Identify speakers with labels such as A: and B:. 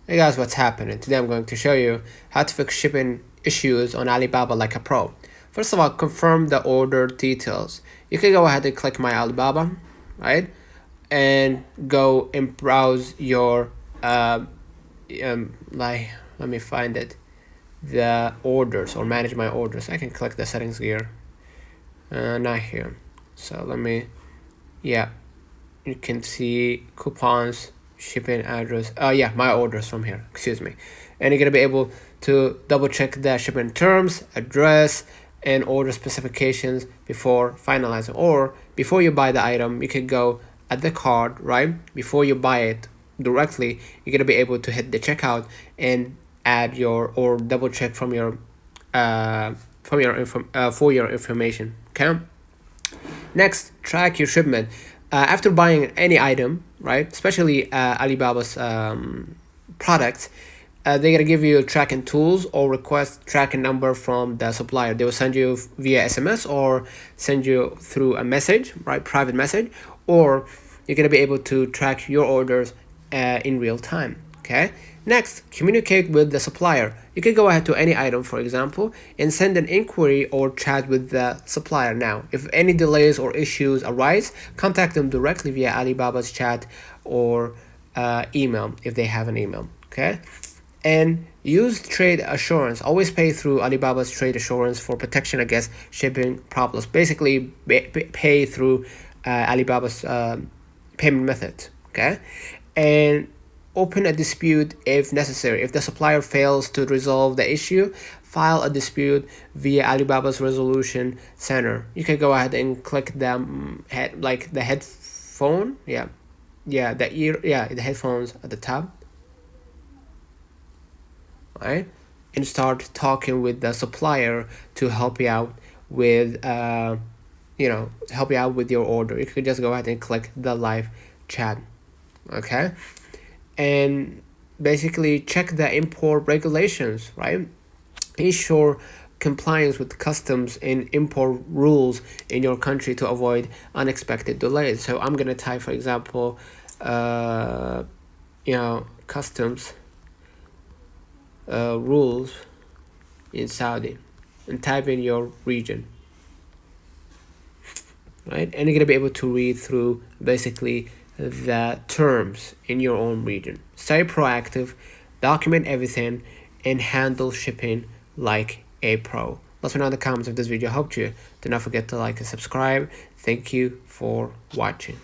A: Hey guys, what's happening? Today I'm going to show you how to fix shipping issues on Alibaba like a pro. First of all, confirm the order details. You can go ahead and click my Alibaba, right? And go and browse your like, let me find it, the orders, or manage my orders. I can click the settings here, not here. So let me, yeah, you can see coupons, shipping address, yeah, my orders from here, excuse me. And you're gonna be able to double check the shipment terms, address, and order specifications before finalizing. Or before you buy the item, you can go at the cart, right? Before you buy it directly, you're gonna be able to hit the checkout and add your, or double check from your for your information. Okay. Next, track your shipment. After buying any item, right, especially Alibaba's products, they're gonna give you tracking tools or request tracking number from the supplier. They will send you via SMS or send you through a message, right, private message, or you're gonna be able to track your orders in real time. Okay. Next, communicate with the supplier. You can go ahead to any item, for example, and send an inquiry or chat with the supplier. Now, if any delays or issues arise, contact them directly via Alibaba's chat or email if they have an email. Okay. And use trade assurance. Always pay through Alibaba's trade assurance for protection against shipping problems. Basically, pay through Alibaba's payment method. Okay. And open a dispute if necessary. If the supplier fails to resolve the issue, file a dispute via Alibaba's resolution center. You can go ahead and click the the headphone, the headphones at the top, right? And start talking with the supplier to help you out with help you out with your order. You can just go ahead and click the live chat. Okay. And basically check the import regulations, right? Ensure compliance with customs and import rules in your country to avoid unexpected delays. So I'm gonna type, for example, customs rules in Saudi, and type in your region, right? And you're gonna be able to read through basically the terms in your own region. Stay proactive, document everything, and handle shipping like a pro. Let me know in the comments if this video helped you. Do not forget to like and subscribe. Thank you for watching.